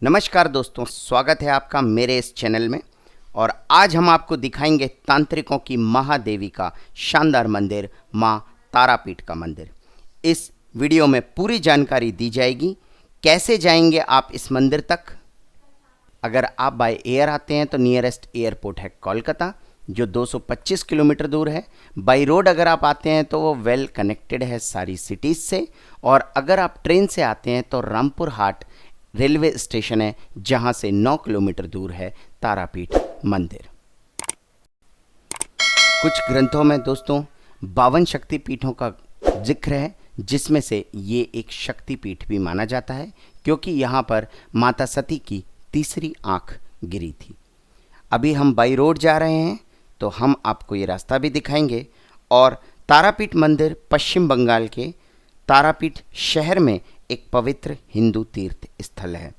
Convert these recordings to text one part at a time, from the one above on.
नमस्कार दोस्तों, स्वागत है आपका मेरे इस चैनल में। और आज हम आपको दिखाएंगे तांत्रिकों की महादेवी का शानदार मंदिर मां तारापीठ का मंदिर। इस वीडियो में पूरी जानकारी दी जाएगी। कैसे जाएंगे आप इस मंदिर तक। अगर आप बाय एयर आते हैं तो नियरेस्ट एयरपोर्ट है कोलकाता, जो 225 किलोमीटर दूर है। बाई रोड अगर आप आते हैं तो वो वेल कनेक्टेड है सारी सिटीज़ से। और अगर आप ट्रेन से आते हैं तो रामपुर हाट रेलवे स्टेशन है, जहां से 9 किलोमीटर दूर है तारापीठ मंदिर। कुछ ग्रंथों में दोस्तों 52 शक्तिपीठों का जिक्र है, जिसमें से ये एक शक्तिपीठ भी माना जाता है, क्योंकि यहाँ पर माता सती की तीसरी आंख गिरी थी। अभी हम बाई रोड जा रहे हैं तो हम आपको ये रास्ता भी दिखाएंगे। और तारापीठ मंदिर पश्चिम बंगाल के तारापीठ शहर में एक पवित्र हिंदू तीर्थ स्थल है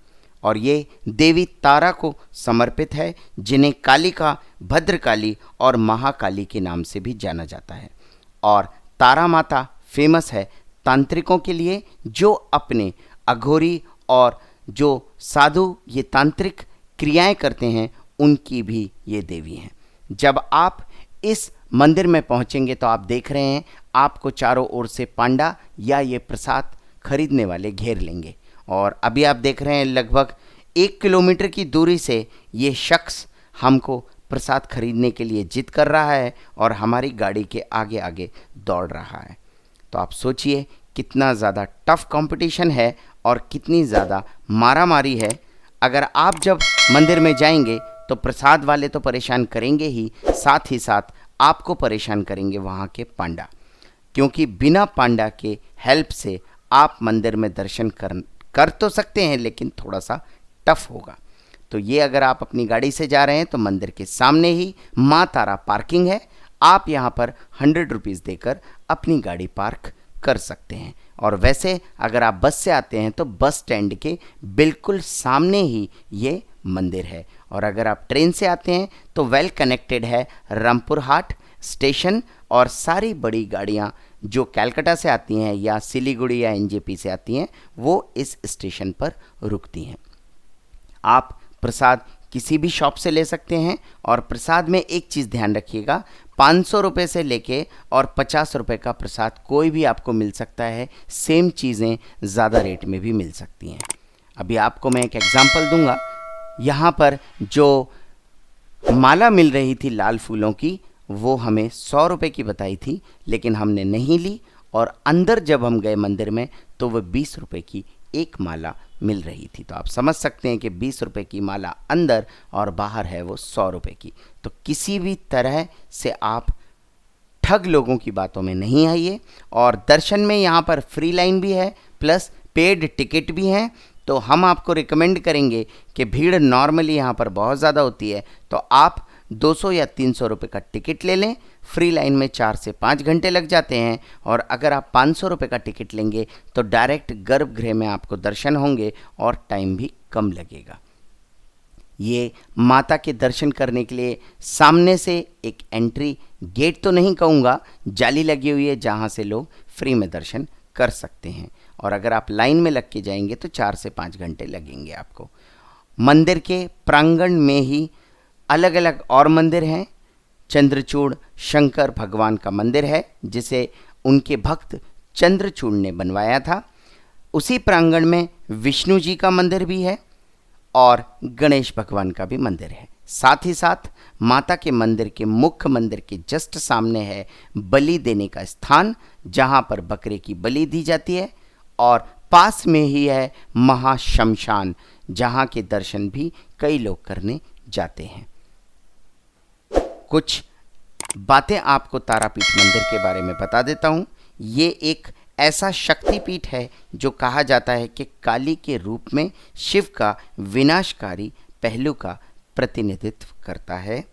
और ये देवी तारा को समर्पित है, जिन्हें कालिका, भद्रकाली और महाकाली के नाम से भी जाना जाता है। और तारा माता फेमस है तांत्रिकों के लिए, जो अपने अघोरी और जो साधु ये तांत्रिक क्रियाएं करते हैं, उनकी भी ये देवी हैं। जब आप इस मंदिर में पहुंचेंगे तो आप देख रहे हैं आपको चारों ओर से पांडा या ये प्रसाद खरीदने वाले घेर लेंगे। और अभी आप देख रहे हैं लगभग 1 किलोमीटर की दूरी से ये शख्स हमको प्रसाद खरीदने के लिए जिद कर रहा है और हमारी गाड़ी के आगे आगे दौड़ रहा है। तो आप सोचिए कितना ज़्यादा टफ कंपटीशन है और कितनी ज़्यादा मारामारी है। अगर आप जब मंदिर में जाएंगे तो प्रसाद वाले तो परेशान करेंगे ही साथ आपको परेशान करेंगे वहाँ के पांडा, क्योंकि बिना पांडा के हेल्प से आप मंदिर में दर्शन कर तो सकते हैं, लेकिन थोड़ा सा टफ होगा। तो ये अगर आप अपनी गाड़ी से जा रहे हैं तो मंदिर के सामने ही माँ तारा पार्किंग है। आप यहाँ पर 100 रुपीज़ देकर अपनी गाड़ी पार्क कर सकते हैं। और वैसे अगर आप बस से आते हैं तो बस स्टैंड के बिल्कुल सामने ही ये मंदिर है। और अगर आप ट्रेन से आते हैं तो वेल कनेक्टेड है रामपुर हाट स्टेशन, और सारी बड़ी गाड़ियाँ जो कलकत्ता से आती हैं या सिलीगुड़ी या एनजेपी से आती हैं, वो इस स्टेशन पर रुकती हैं। आप प्रसाद किसी भी शॉप से ले सकते हैं। और प्रसाद में एक चीज़ ध्यान रखिएगा, 500 रुपये से लेके और 50 रुपये का प्रसाद कोई भी आपको मिल सकता है। सेम चीज़ें ज़्यादा रेट में भी मिल सकती हैं। अभी आपको मैं एक एग्जांपल दूंगा। यहाँ पर जो माला मिल रही थी लाल फूलों की, वो हमें 100 रुपये की बताई थी, लेकिन हमने नहीं ली। और अंदर जब हम गए मंदिर में तो वह 20 रुपये की एक माला मिल रही थी। तो आप समझ सकते हैं कि 20 रुपये की माला अंदर और बाहर है वो 100 रुपये की। तो किसी भी तरह से आप ठग लोगों की बातों में नहीं आइए। और दर्शन में यहाँ पर फ्री लाइन भी है प्लस पेड टिकट भी हैं। तो हम आपको रिकमेंड करेंगे कि भीड़ नॉर्मली यहाँ पर बहुत ज़्यादा होती है, तो आप 200 या 300 रुपये का टिकट ले लें। फ्री लाइन में 4 से 5 घंटे लग जाते हैं। और अगर आप 500 रुपये का टिकट लेंगे तो डायरेक्ट गर्भगृह में आपको दर्शन होंगे और टाइम भी कम लगेगा। ये माता के दर्शन करने के लिए सामने से एक एंट्री गेट तो नहीं कहूँगा, जाली लगी हुई है, जहाँ से लोग फ्री में दर्शन कर सकते हैं। और अगर आप लाइन में लग के जाएंगे तो 4 से 5 घंटे लगेंगे आपको। मंदिर के प्रांगण में ही अलग अलग और मंदिर हैं। चंद्रचूड़ शंकर भगवान का मंदिर है, जिसे उनके भक्त चंद्रचूड़ ने बनवाया था। उसी प्रांगण में विष्णु जी का मंदिर भी है और गणेश भगवान का भी मंदिर है। साथ ही साथ माता के मंदिर के मुख्य मंदिर के जस्ट सामने है बलि देने का स्थान, जहाँ पर बकरे की बलि दी जाती है। और पास में ही है महाशमशान, जहाँ के दर्शन भी कई लोग करने जाते हैं। कुछ बातें आपको तारापीठ मंदिर के बारे में बता देता हूँ। ये एक ऐसा शक्तिपीठ है जो कहा जाता है कि काली के रूप में शिव का विनाशकारी पहलू का प्रतिनिधित्व करता है।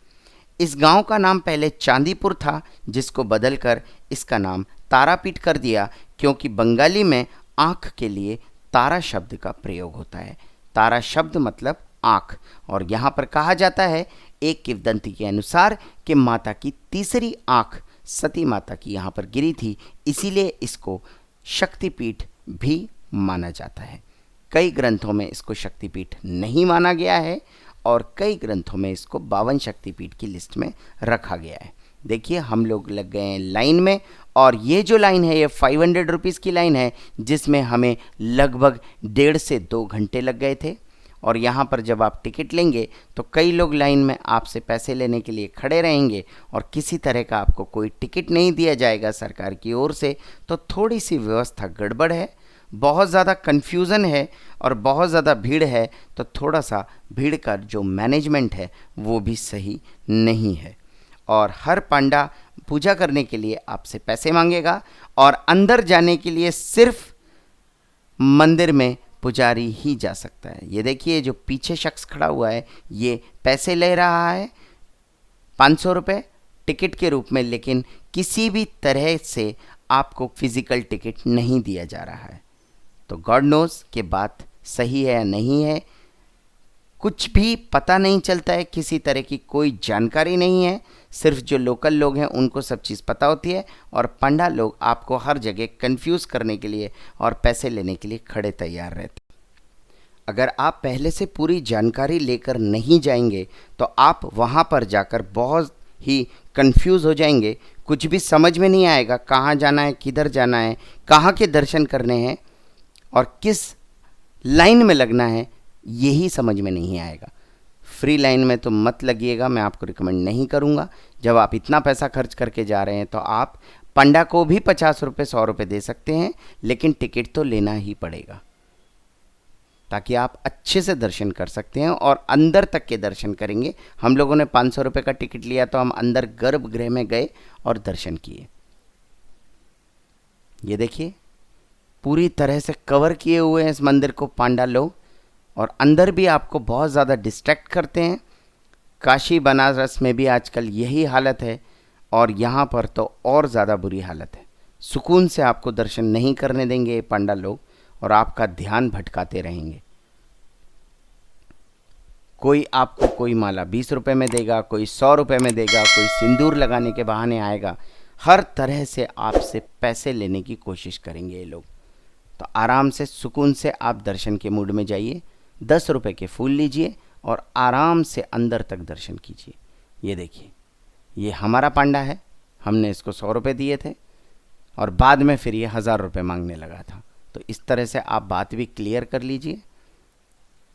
इस गांव का नाम पहले चांदीपुर था, जिसको बदलकर इसका नाम तारापीठ कर दिया, क्योंकि बंगाली में आँख के लिए तारा शब्द का प्रयोग होता है। तारा शब्द मतलब आँख। और यहाँ पर कहा जाता है एक किंवदंती के अनुसार कि माता की तीसरी आँख सती माता की यहाँ पर गिरी थी, इसीलिए इसको शक्तिपीठ भी माना जाता है। कई ग्रंथों में इसको शक्तिपीठ नहीं माना गया है और कई ग्रंथों में इसको 52 शक्तिपीठ की लिस्ट में रखा गया है। देखिए हम लोग लग गए हैं लाइन में, और ये जो लाइन है ये 500 रुपीज़ की लाइन है, जिसमें हमें लगभग 1.5 से 2 घंटे लग गए थे। और यहाँ पर जब आप टिकट लेंगे तो कई लोग लाइन में आपसे पैसे लेने के लिए खड़े रहेंगे और किसी तरह का आपको कोई टिकट नहीं दिया जाएगा सरकार की ओर से। तो थोड़ी सी व्यवस्था गड़बड़ है, बहुत ज़्यादा कन्फ्यूज़न है और बहुत ज़्यादा भीड़ है, तो थोड़ा सा भीड़ का जो मैनेजमेंट है वो भी सही नहीं है। और हर पांडा पूजा करने के लिए आपसे पैसे मांगेगा और अंदर जाने के लिए सिर्फ मंदिर में पुजारी ही जा सकता है। ये देखिए जो पीछे शख्स खड़ा हुआ है ये पैसे ले रहा है 500 रुपये टिकट के रूप में, लेकिन किसी भी तरह से आपको फिजिकल टिकट नहीं दिया जा रहा है। तो गॉड नोज कि बात सही है या नहीं है, कुछ भी पता नहीं चलता है, किसी तरह की कोई जानकारी नहीं है। सिर्फ जो लोकल लोग हैं उनको सब चीज़ पता होती है और पंडा लोग आपको हर जगह कंफ्यूज करने के लिए और पैसे लेने के लिए खड़े तैयार रहते। अगर आप पहले से पूरी जानकारी लेकर नहीं जाएंगे तो आप वहाँ पर जाकर बहुत ही कंफ्यूज हो जाएंगे, कुछ भी समझ में नहीं आएगा कहाँ जाना है, किधर जाना है, कहाँ के दर्शन करने हैं और किस लाइन में लगना है, यही समझ में नहीं आएगा। फ्री लाइन में तो मत लगिएगा, मैं आपको रिकमेंड नहीं करूँगा। जब आप इतना पैसा खर्च करके जा रहे हैं तो आप पंडा को भी 50 रुपये 100 रुपये दे सकते हैं, लेकिन टिकट तो लेना ही पड़ेगा ताकि आप अच्छे से दर्शन कर सकते हैं और अंदर तक के दर्शन करेंगे। हम लोगों ने 500 रुपये का टिकट लिया तो हम अंदर गर्भगृह में गए और दर्शन किए। ये देखिए पूरी तरह से कवर किए हुए हैं इस मंदिर को पांडा लोग, और अंदर भी आपको बहुत ज़्यादा डिस्ट्रैक्ट करते हैं। काशी बनारस में भी आजकल यही हालत है और यहाँ पर तो और ज़्यादा बुरी हालत है। सुकून से आपको दर्शन नहीं करने देंगे ये पंडा लोग और आपका ध्यान भटकाते रहेंगे। कोई आपको कोई माला 20 रुपये में देगा, कोई 100 रुपये में देगा, कोई सिंदूर लगाने के बहाने आएगा। हर तरह से आपसे पैसे लेने की कोशिश करेंगे ये लोग। तो आराम से सुकून से आप दर्शन के मूड में जाइए, 10 रुपये के फूल लीजिए और आराम से अंदर तक दर्शन कीजिए। ये देखिए ये हमारा पांडा है, हमने इसको 100 रुपये दिए थे और बाद में फिर ये 1000 रुपये मांगने लगा था। तो इस तरह से आप बात भी क्लियर कर लीजिए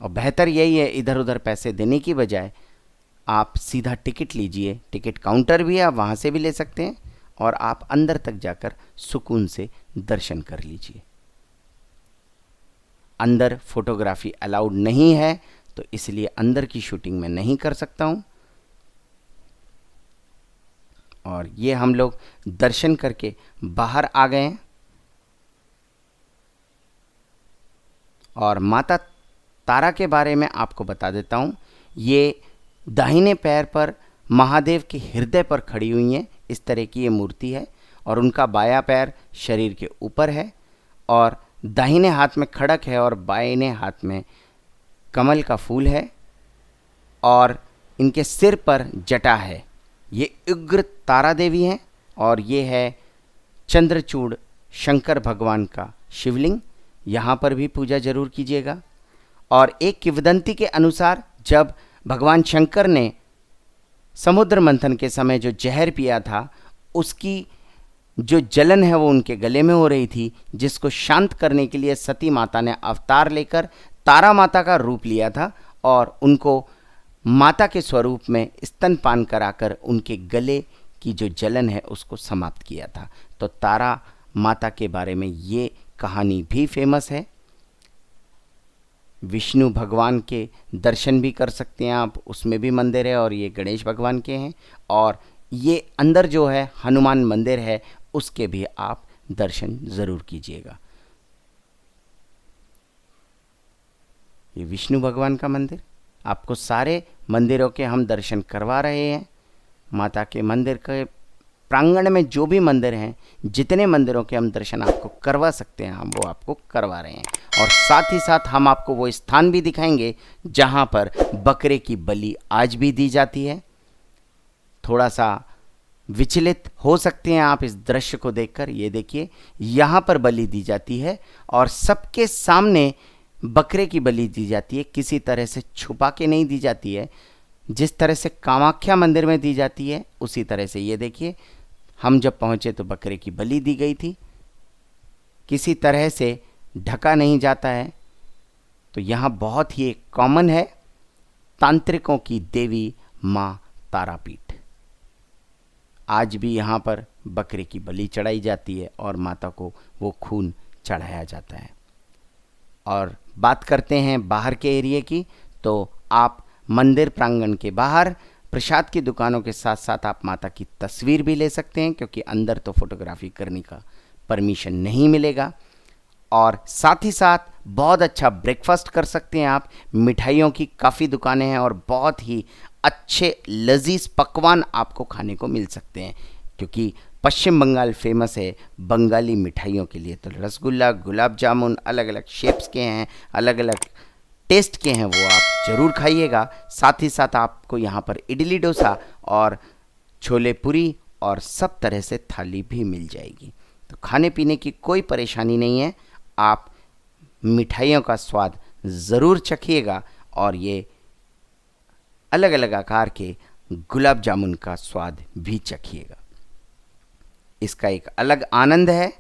और बेहतर यही है इधर उधर पैसे देने की बजाय आप सीधा टिकट लीजिए। टिकट काउंटर भी है, आप वहाँ से भी ले सकते हैं और आप अंदर तक जाकर सुकून से दर्शन कर लीजिए। अंदर फोटोग्राफी अलाउड नहीं है तो इसलिए अंदर की शूटिंग मैं नहीं कर सकता हूँ। और ये हम लोग दर्शन करके बाहर आ गए हैं और माता तारा के बारे में आपको बता देता हूँ। ये दाहिने पैर पर महादेव के हृदय पर खड़ी हुई हैं, इस तरह की ये मूर्ति है और उनका बायां पैर शरीर के ऊपर है और दाहिने हाथ में खड़क है और बाएं हाथ में कमल का फूल है और इनके सिर पर जटा है। ये उग्र तारा देवी हैं और ये है चंद्रचूड़ शंकर भगवान का शिवलिंग। यहाँ पर भी पूजा जरूर कीजिएगा। और एक किंवदंती के अनुसार जब भगवान शंकर ने समुद्र मंथन के समय जो जहर पिया था उसकी जो जलन है वो उनके गले में हो रही थी, जिसको शांत करने के लिए सती माता ने अवतार लेकर तारा माता का रूप लिया था और उनको माता के स्वरूप में स्तनपान कराकर उनके गले की जो जलन है उसको समाप्त किया था। तो तारा माता के बारे में ये कहानी भी फेमस है। विष्णु भगवान के दर्शन भी कर सकते हैं आप, उसमें भी मंदिर है और ये गणेश भगवान के हैं। और ये अंदर जो है हनुमान मंदिर है उसके भी आप दर्शन ज़रूर कीजिएगा। ये विष्णु भगवान का मंदिर, आपको सारे मंदिरों के हम दर्शन करवा रहे हैं। माता के मंदिर के प्रांगण में जो भी मंदिर हैं, जितने मंदिरों के हम दर्शन आपको करवा सकते हैं हम वो आपको करवा रहे हैं। और साथ ही साथ हम आपको वो स्थान भी दिखाएंगे जहाँ पर बकरे की बलि आज भी दी जाती है। थोड़ा सा विचलित हो सकते हैं आप इस दृश्य को देखकर। ये देखिए यहाँ पर बलि दी जाती है और सबके सामने बकरे की बलि दी जाती है किसी तरह से छुपा के नहीं दी जाती है। जिस तरह से कामाख्या मंदिर में दी जाती है उसी तरह से ये देखिए, हम जब पहुँचे तो बकरे की बलि दी गई थी, किसी तरह से ढका नहीं जाता है। तो यहाँ बहुत ही एक कॉमन है, तांत्रिकों की देवी माँ तारापीठ। आज भी यहाँ पर बकरे की बलि चढ़ाई जाती है और माता को वो खून चढ़ाया जाता है। और बात करते हैं बाहर के एरिया की, तो आप मंदिर प्रांगण के बाहर प्रसाद की दुकानों के साथ साथ आप माता की तस्वीर भी ले सकते हैं, क्योंकि अंदर तो फोटोग्राफी करने का परमिशन नहीं मिलेगा। और साथ ही साथ बहुत अच्छा ब्रेकफास्ट कर सकते हैं आप। मिठाइयों की काफ़ी दुकानें हैं और बहुत ही अच्छे लजीज पकवान आपको खाने को मिल सकते हैं, क्योंकि पश्चिम बंगाल फेमस है बंगाली मिठाइयों के लिए। तो रसगुल्ला, गुलाब जामुन अलग अलग शेप्स के हैं, अलग अलग टेस्ट के हैं, वो आप ज़रूर खाइएगा। साथ ही साथ आपको यहाँ पर इडली डोसा और छोले पूरी और सब तरह से थाली भी मिल जाएगी। तो खाने पीने की कोई परेशानी नहीं है, आप मिठाइयों का स्वाद ज़रूर चखिएगा और ये अलग अलग आकार के गुलाब जामुन का स्वाद भी चखिएगा। इसका एक अलग आनंद है।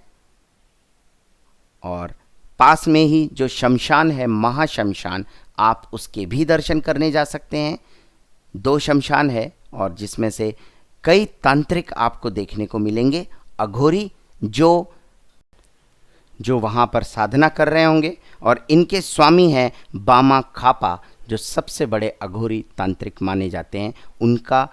और पास में ही जो शमशान है, महाशमशान, आप उसके भी दर्शन करने जा सकते हैं। 2 शमशान है और जिसमें से कई तांत्रिक आपको देखने को मिलेंगे, अघोरी जो वहाँ पर साधना कर रहे होंगे, और इनके स्वामी हैं बामा खापा, जो सबसे बड़े अघोरी तांत्रिक माने जाते हैं। उनका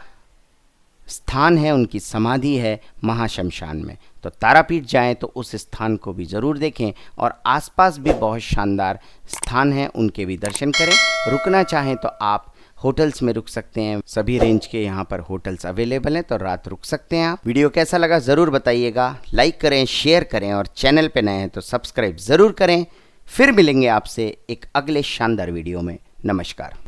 स्थान है, उनकी समाधि है महाशमशान में। तो तारापीठ जाएं तो उस स्थान को भी ज़रूर देखें, और आसपास भी बहुत शानदार स्थान हैं, उनके भी दर्शन करें। रुकना चाहें तो आप होटल्स में रुक सकते हैं, सभी रेंज के यहाँ पर होटल्स अवेलेबल हैं, तो रात रुक सकते हैं आप। वीडियो कैसा लगा ज़रूर बताइएगा, लाइक करें, शेयर करें, और चैनल पे नए हैं तो सब्सक्राइब ज़रूर करें। फिर मिलेंगे आपसे एक अगले शानदार वीडियो में। नमस्कार।